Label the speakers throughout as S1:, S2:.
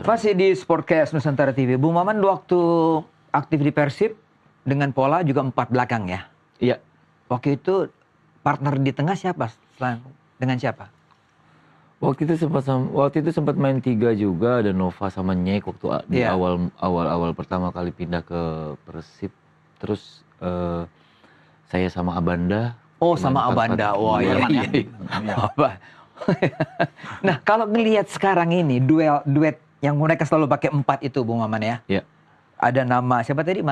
S1: Masih di Sportcast Nusantara TV. Bung Maman waktu aktif di Persib dengan pola juga 4 belakang ya?
S2: Iya.
S1: Waktu itu partner di tengah siapa? Dengan siapa?
S2: Waktu itu sempat main 3 juga, ada Nova sama Nyek waktu di awal pertama kali pindah ke Persib. Terus saya sama Abanda.
S1: Oh, sama Abanda. Wah, iya. Nah, kalau ngelihat sekarang ini duet yang mereka selalu pakai 4 itu, Bung Maman ya.
S2: Iya.
S1: Ada nama siapa tadi?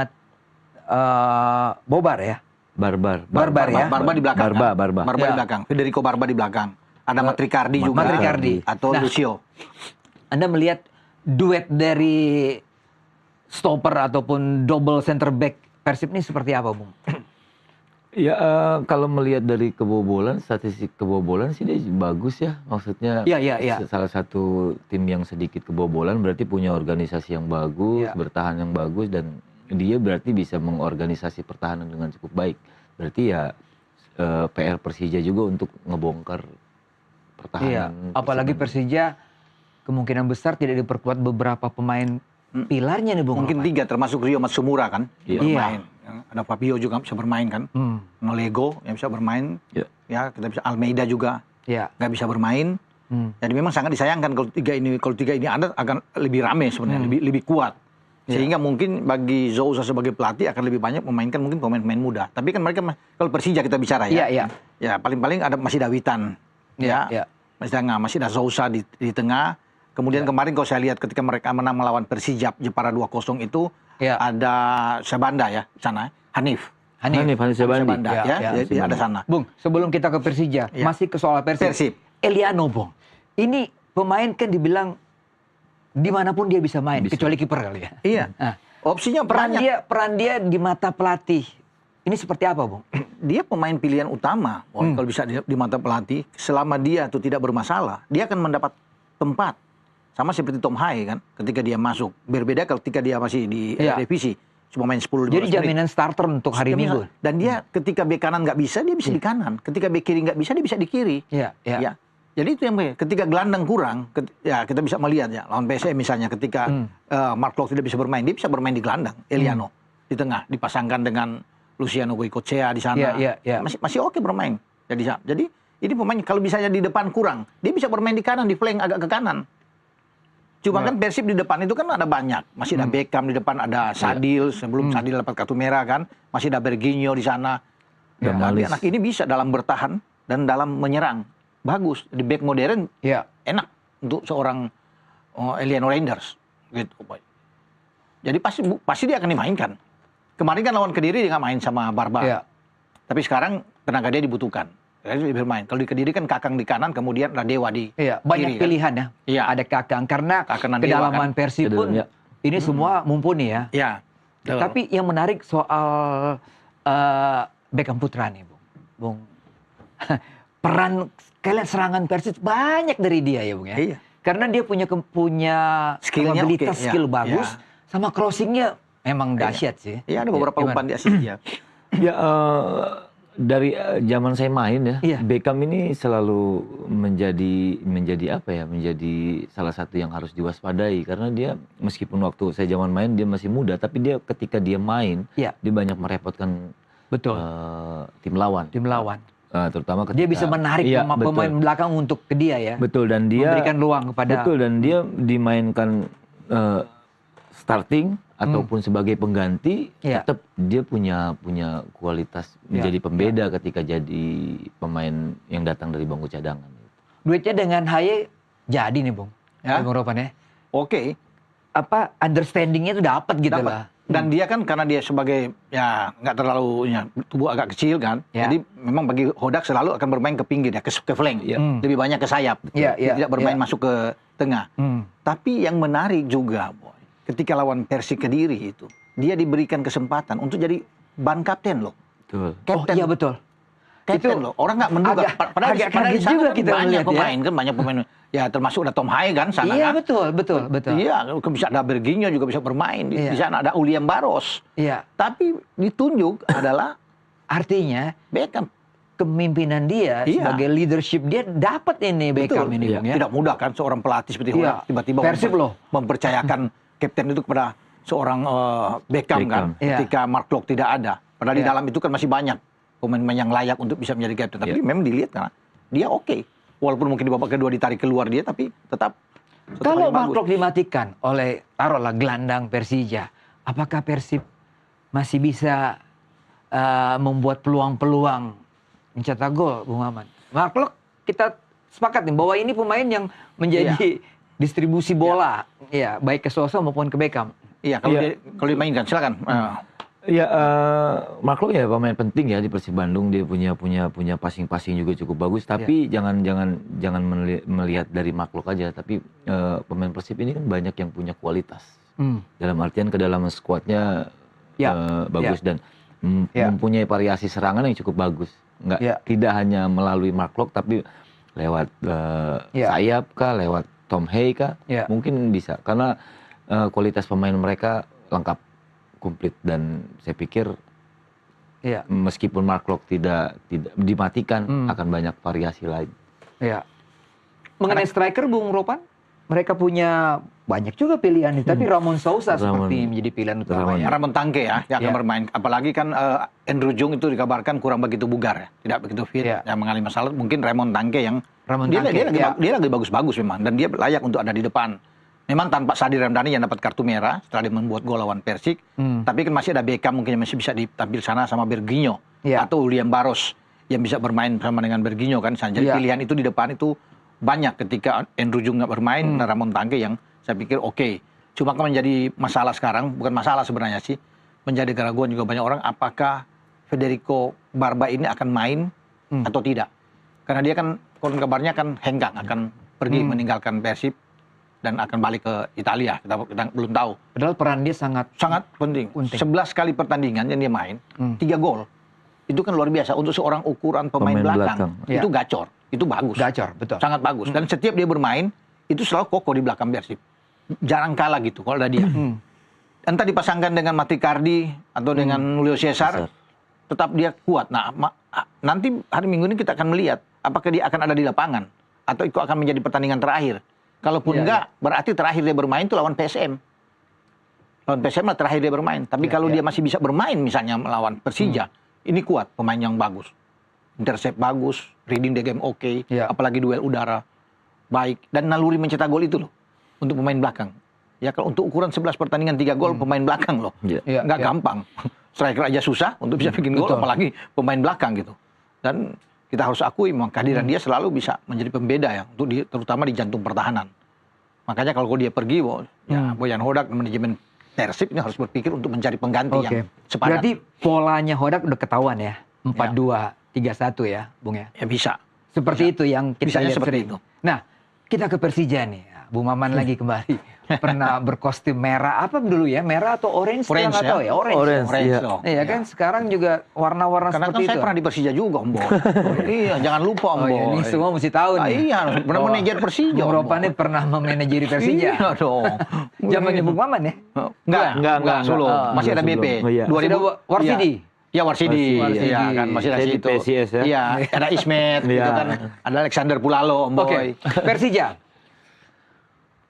S1: Bobar ya?
S2: Barbar
S1: ya.
S3: Barba di belakang.
S2: Barba
S3: Di belakang. Federico Barba di belakang. Ada Matricardi juga.
S1: Matricardi.
S3: Atau Lucio.
S1: Anda melihat duet dari stopper ataupun double center back Persib ini seperti apa, Bung?
S2: Ya, kalau melihat dari kebobolan, statistik kebobolan sih dia bagus ya. Maksudnya salah satu tim yang sedikit kebobolan berarti punya organisasi yang bagus, bertahan yang bagus, dan dia berarti bisa mengorganisasi pertahanan dengan cukup baik. Berarti ya PR Persija juga untuk ngebongkar pertahanan.
S1: Iya, apalagi Persija kemungkinan besar tidak diperkuat beberapa pemain pilarnya nih, Bung.
S3: Mungkin 3 termasuk Rio Matsumura kan.
S1: Iya.
S3: Ada Fabio juga bisa bermain kan. Nolego yang bisa bermain. Ya, kita bisa Almeida juga. Nggak bisa bermain. Jadi memang sangat disayangkan kalau tiga ini ada akan lebih rame sebenarnya, lebih kuat. Sehingga mungkin bagi Sousa sebagai pelatih akan lebih banyak memainkan mungkin pemain-pemain muda. Tapi kan mereka kalau Persija kita bicara ya. Ya paling-paling ada masih Dawitan. Masih ada Sousa di tengah. Kemudian kemarin kalau saya lihat ketika mereka menang melawan Persija Jepara 2-0 itu ada Sabanda ya di sana. Hanif Sabanda ya, ada sana.
S1: Bung, sebelum kita ke Persija, masih ke soal Persib. Eliano, Bung. Ini pemain kan dibilang dimanapun dia bisa main, kecuali kiper kali ya.
S3: Iya. Nah, opsinya
S1: peran dia di mata pelatih. Ini seperti apa, Bung?
S3: Dia pemain pilihan utama. Kalau bisa di mata pelatih, selama dia itu tidak bermasalah, dia akan mendapat tempat. Sama seperti Tom Hai kan, ketika dia masuk. Berbeda ketika dia masih di revisi. Cuma main 10-15 menit.
S1: Jadi jaminan starter untuk hari Minggu.
S3: Dan dia ketika bek kanan nggak bisa, dia bisa di kanan. Ketika bek kiri nggak bisa, dia bisa di kiri. Ya. Jadi itu yang ketika gelandang kurang, kita bisa melihat ya. Lawan PSM misalnya ketika Mark Klok tidak bisa bermain, dia bisa bermain di gelandang. Eliano di tengah, dipasangkan dengan Luciano Goicoechea di sana. Masih oke bermain. Jadi ini pemain kalau misalnya di depan kurang, dia bisa bermain di kanan, di flank agak ke kanan. Cuma kan Persib di depan itu kan ada banyak. Masih ada Beckham di depan, ada Sadil, sebelum Sadil dapat kartu merah kan. Masih ada Berginho di sana. Tapi anak ini bisa dalam bertahan dan dalam menyerang. Bagus. Di back modern enak untuk seorang Eliano Reinders. Gitu. Jadi pasti dia akan dimainkan. Kemarin kan lawan Kediri dia nggak main sama Barba. Tapi sekarang tenaga dia dibutuhkan. Dia bermain. Kalau di Kediri kan Kakang di kanan, kemudian ada Dewa di
S1: banyak
S3: kiri,
S1: pilihan
S3: kan?
S1: Ada Kakang. Karena kedalaman Persib pun ini semua mumpuni ya. Tapi yang menarik soal Beckham Putra nih, Bung. Peran kalian serangan Persib banyak dari dia ya, Bung ya. Karena dia punya kapabilitas, skill bagus, sama crossingnya memang dahsyat sih.
S3: Iya, ada beberapa umpan di asis dia.
S2: Dari zaman saya main Beckham ini selalu menjadi salah satu yang harus diwaspadai, karena dia meskipun waktu saya zaman main dia masih muda, tapi dia ketika dia main dia banyak merepotkan tim lawan. Terutama ketika
S1: dia bisa menarik pemain belakang untuk ke dia ya.
S2: Betul, dan dia
S1: memberikan ruang kepada.
S2: Betul, dan dia dimainkan starting ataupun sebagai pengganti, tetap dia punya kualitas menjadi pembeda ketika jadi pemain yang datang dari bangku cadangan.
S1: Duitnya dengan Haye jadi nih, Bung. Bung Ropan ya.
S3: Oke.
S1: Apa understandingnya itu dapat gitu lah.
S3: Dan dia kan karena dia sebagai nggak terlalu tubuh agak kecil kan, jadi memang bagi Hodak selalu akan bermain ke pinggir ke flank, lebih banyak ke sayap, tidak bermain masuk ke tengah. Tapi yang menarik juga, ketika lawan Persik Kediri itu, dia diberikan kesempatan untuk jadi ban kapten loh.
S2: Betul.
S1: Kapten. Oh iya betul.
S3: Kapten loh. Orang nggak menduga.
S1: Padahal kaget juga kita
S3: banyak
S1: melihat
S3: pemain kan, banyak pemain. Ya termasuk ada Tom Hai kan sana
S1: iya,
S3: kan.
S1: Betul.
S3: Iya, bisa ada Berginho juga bisa bermain. Di sana ada Uliam Baros.
S1: Iya.
S3: Tapi ditunjuk adalah
S1: artinya
S3: Beckham.
S1: kepemimpinan dia, sebagai leadership dia dapat ini Beckham ini.
S3: Ya. Tidak mudah kan seorang pelatih seperti Hodak tiba-tiba mempercayakan kapten itu kepada seorang Beckham kan, ketika Mark Klok tidak ada. Padahal di dalam itu kan masih banyak pemain-pemain yang layak untuk bisa menjadi kapten. Tapi memang dilihat karena dia oke. Walaupun mungkin di babak kedua ditarik keluar dia, tapi tetap.
S1: Kalau Mark Klok dimatikan oleh taruhlah gelandang Persija, apakah Persib masih bisa membuat peluang-peluang mencetak gol, Bung Maman? Mark Klok kita sepakat nih bahwa ini pemain yang menjadi distribusi bola, baik ke Soso maupun ke Beckham.
S3: Iya, kalau dimainkan silakan.
S2: Mark Klok ya pemain penting ya di Persib Bandung, dia punya passing juga cukup bagus, tapi jangan melihat dari Mark Klok aja, tapi pemain Persib ini kan banyak yang punya kualitas. Dalam artian kedalaman skuadnya bagus dan mempunyai variasi serangan yang cukup bagus. Tidak hanya melalui Mark Klok tapi lewat sayap kah, lewat Tom Hey kah, mungkin bisa karena kualitas pemain mereka lengkap, komplit, dan saya pikir meskipun Mark Klok tidak dimatikan akan banyak variasi lain.
S1: Mengenai striker Bung Ropan, mereka punya banyak juga pilihan nih, tapi Ramon Sousa seperti menjadi pilihan utamanya.
S3: Ramon Tangke yang akan bermain, apalagi kan Andrew Jung itu dikabarkan kurang begitu bugar tidak begitu fit, yang mengalami masalah. Mungkin Ramon Tangke yang dia lagi bagus-bagus memang, dan dia layak untuk ada di depan. Memang tanpa Sadi Ramdhani yang dapat kartu merah setelah dia membuat gol lawan Persik, tapi kan masih ada Beckham mungkin yang masih bisa ditampil sana sama Berginho atau William Barros yang bisa bermain sama dengan Berginho kan. Jadi pilihan itu di depan itu banyak ketika Andrew Jung nggak bermain, Ramon Tangke yang saya pikir oke. Cuma kan menjadi masalah sekarang, bukan masalah sebenarnya sih, menjadi keraguan juga banyak orang apakah Federico Barba ini akan main atau tidak. Karena dia kan konon kabarnya kan hengkang, akan pergi meninggalkan Persib dan akan balik ke Italia. Kita belum tahu.
S1: Padahal peran dia sangat
S3: penting. 11 kali pertandingan yang dia main, 3 gol. Itu kan luar biasa untuk seorang ukuran pemain belakang. Itu gacor, itu bagus.
S1: Gacor, betul.
S3: Sangat bagus. Dan setiap dia bermain, itu selalu kokoh di belakang Persib. Jarang kalah gitu kalau ada dia. Entah dipasangkan dengan Matikardi atau dengan Julio Cesar, tetap dia kuat. Nah, nanti hari Minggu ini kita akan melihat apakah dia akan ada di lapangan atau itu akan menjadi pertandingan terakhir. Kalaupun enggak, berarti terakhir dia bermain itu lawan PSM. Lawan PSM lah terakhir dia bermain. Tapi kalau dia masih bisa bermain misalnya melawan Persija, ini kuat, pemain yang bagus. Intercept bagus, reading the game oke, apalagi duel udara baik, dan naluri mencetak gol itu loh untuk pemain belakang. Ya kalau untuk ukuran 11 pertandingan 3 gol pemain belakang loh. Nggak gampang. Striker aja susah untuk bisa bikin gol, apalagi pemain belakang gitu. Dan kita harus akui memang kehadiran dia selalu bisa menjadi pembeda ya, untuk terutama di jantung pertahanan. Makanya kalau dia pergi, Boyan Hodak, manajemen Persib ini harus berpikir untuk mencari pengganti yang sepadan.
S1: Berarti polanya Hodak udah ketahuan ya, 4-2-3-1 ya, Bung ya?
S3: Ya bisa.
S1: Seperti itu yang kita lihat
S3: seperti itu.
S1: Nah, kita ke Persija nih. Bu Maman lagi kembali. Pernah berkostum merah, apa dulu ya? Merah atau orange? Orange ya? Tahu ya? Orange. Iya kan sekarang juga warna-warna seperti itu.
S3: Karena kan saya pernah di Persija juga, Om Boy. Iya, jangan lupa Om Boy.
S1: Ini semua mesti tahu nih.
S3: Iya, pernah manajer Persija.
S1: Bung Ropan ini pernah memanajeri Persija.
S3: Iya dong.
S1: Zamannya Bung Maman ya?
S3: Enggak, Solo. Masih ada BP.
S1: 2000 Warsidi.
S3: Ya Warsidi, iya kan masih ada situ.
S2: PSIS ya.
S3: Iya, ada Ismet, gitu kan. Ada Alexander Pulalo, Om Boy.
S1: Persija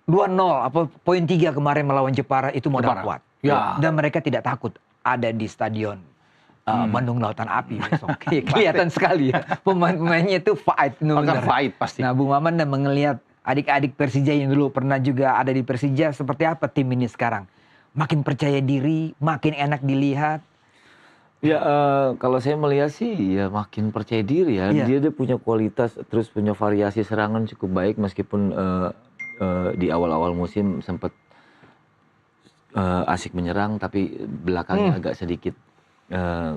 S1: 2-0, poin 3 kemarin melawan Jepara itu modal kuat. Dan mereka tidak takut ada di stadion Bandung Lautan Api besok. Kelihatan sekali ya. Pemain-pemainnya itu fight.
S3: Akan fight pasti.
S1: Nah, Bung Maman dan melihat adik-adik Persija yang dulu pernah juga ada di Persija, seperti apa tim ini sekarang? Makin percaya diri, makin enak dilihat.
S2: Ya kalau saya melihat sih ya makin percaya diri ya. Dia punya kualitas, terus punya variasi serangan cukup baik meskipun di awal-awal musim sempat asik menyerang, tapi belakangnya agak sedikit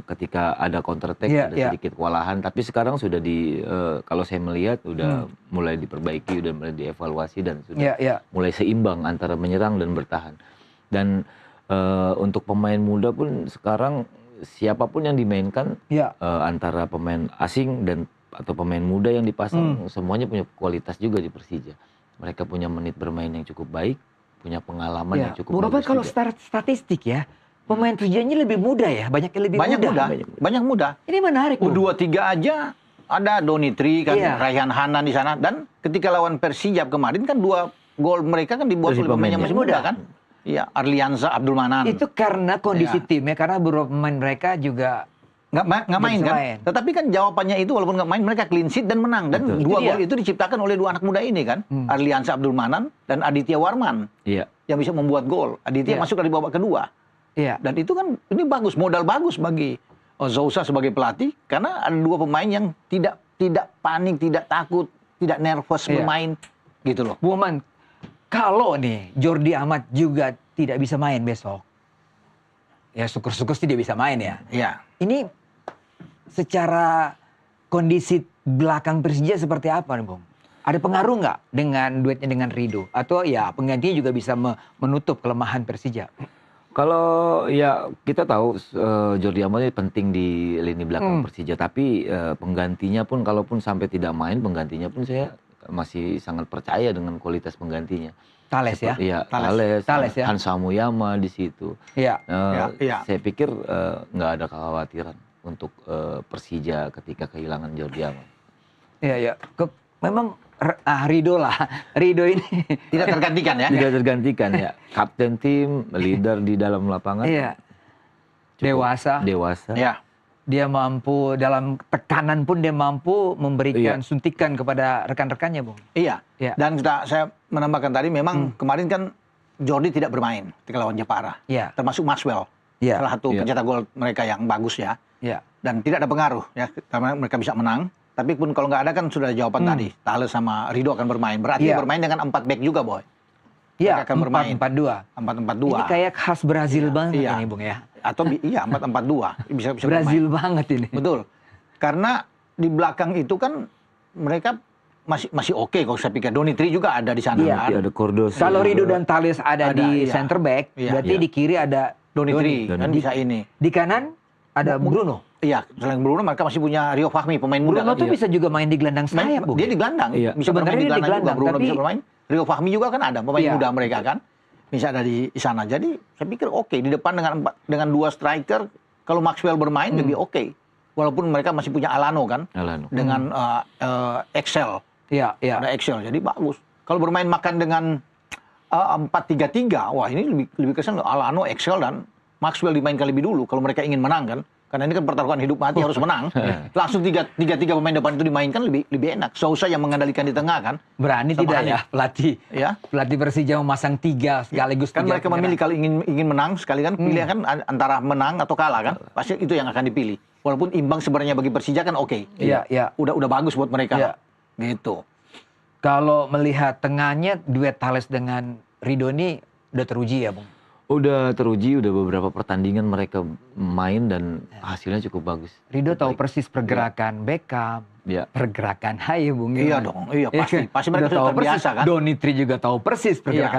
S2: ketika ada counter attack ada sedikit kewalahan. Tapi sekarang sudah kalau saya melihat udah mulai diperbaiki, udah mulai dievaluasi dan sudah mulai seimbang antara menyerang dan bertahan. Dan untuk pemain muda pun sekarang siapapun yang dimainkan antara pemain asing dan atau pemain muda yang dipasang semuanya punya kualitas juga di Persija. Mereka punya menit bermain yang cukup baik, punya pengalaman yang cukup bagus.
S1: Kalau statistik ya, pemain Persija ini lebih muda ya, banyak yang lebih muda.
S3: Banyak muda.
S1: Ini menarik.
S3: U23 aja ada Donitri kan, Raihan Hanan di sana. Dan ketika lawan Persija kemarin kan 2 gol mereka kan dibuat oleh pemain yang masih muda kan. Iya, Arlianza, Abdul Manan.
S1: Itu karena kondisi timnya, karena beberapa pemain mereka juga
S3: nggak main kan. Tetapi kan jawabannya itu walaupun nggak main mereka clean sheet dan menang. Dan 2 gol itu diciptakan oleh 2 anak muda ini kan. Arlianza Abdul Manan dan Aditya Warman. Iya. Yang bisa membuat gol. Aditya masuk dari babak kedua. Iya. Dan itu kan ini bagus, modal bagus bagi Sousa sebagai pelatih karena ada 2 pemain yang tidak panik, tidak takut, tidak nervous bermain gitu loh.
S1: Bu Oman, kalau nih Jordi Amat juga tidak bisa main besok. Ya syukur-syukur sih dia bisa main ya.
S3: Iya.
S1: Ini secara kondisi belakang Persija seperti apa nih, Bung? Ada pengaruh nggak dengan duetnya dengan Rido? Atau ya penggantinya juga bisa menutup kelemahan Persija?
S2: Kalau ya kita tahu Jordi Amat ini penting di lini belakang Persija. Tapi penggantinya pun kalaupun sampai tidak main, penggantinya pun saya masih sangat percaya dengan kualitas penggantinya.
S1: Thales ya?
S2: Iya, Thales ya? Hansa Muyama di situ.
S1: Iya.
S2: Saya pikir nggak ada kekhawatiran untuk Persija ketika kehilangan Jordi Amat.
S1: Iya, ya. Memang Rido lah. Rido ini
S3: tidak tergantikan ya?
S2: Tidak tergantikan ya. Kapten tim, leader di dalam lapangan.
S1: Iya. Dewasa.
S2: Ya.
S1: Dia mampu dalam tekanan pun dia mampu memberikan suntikan kepada rekan-rekannya, Bung.
S3: Iya. Dan saya menambahkan tadi memang kemarin kan Jordi tidak bermain ketika lawan Jepara.
S1: Iya.
S3: Termasuk Maxwell. Salah satu pencetak gol mereka yang bagus ya.
S1: Iya.
S3: Dan tidak ada pengaruh ya karena mereka bisa menang. Tapi pun kalau nggak ada kan sudah ada jawaban tadi. Thales sama Rido akan bermain. Berarti bermain dengan 4 back juga, Boy.
S1: Iya, 4-4-2.
S3: 4-4-2.
S1: Ini kayak khas Brazil banget ini, Bung ya.
S3: Atau 4-4-2 bisa
S1: Brazil
S3: bermain.
S1: Banget ini.
S3: Betul. Karena di belakang itu kan mereka masih oke kalau saya pikir. Donitri juga ada di sana kan.
S2: Ada Cordos.
S1: Kalau Rido dan Thales ada di center back, berarti di kiri ada
S3: Donitri kan bisa ini.
S1: Di kanan ada Bruno.
S3: Iya, selain Bruno mereka masih punya Rio Fahmi pemain muda.
S1: Bruno tuh bisa juga main di gelandang sayap, Bung.
S3: Dia di gelandang. Bisa bermain di gelandang juga. Bruno bisa bermain. Rio Fahmi juga kan ada pemain muda mereka kan. Bisa ada di sana. Jadi saya pikir oke. Di depan dengan 2 striker, kalau Maxwell bermain lebih oke. Walaupun mereka masih punya Alano kan. Dengan Excel.
S1: Iya.
S3: Ada Excel, jadi bagus. Kalau bermain makan dengan 4-3-3, wah ini lebih kesan Alano, Excel dan Maxwell dimainkan lebih dulu. Kalau mereka ingin menang kan. Karena ini kan pertaruhan hidup mati harus menang. Langsung 3 pemain depan itu dimainkan lebih enak. Sousa yang mengendalikan di tengah kan.
S1: Berani tidak ya pelatih?
S3: Ya.
S1: Pelatih Persija memasang 3 sekaligus.
S3: Kan mereka memilih kalau ingin menang sekali kan pilihan kan antara menang atau kalah kan. Pasti itu yang akan dipilih. Walaupun imbang sebenarnya bagi Persija kan oke.
S1: Iya.
S3: Udah bagus buat mereka.
S1: Iya.
S3: Gitu.
S1: Kalau melihat tengahnya duet Thales dengan Rido ini udah teruji ya, Bung?
S2: Udah teruji, udah beberapa pertandingan mereka main dan hasilnya cukup bagus.
S1: Rido tahu persis pergerakan Beckham, pergerakan Haye, Bung.
S3: Iya dong, pasti. Pasti mereka sudah terbiasa kan.
S1: Donitri juga tahu persis pergerakan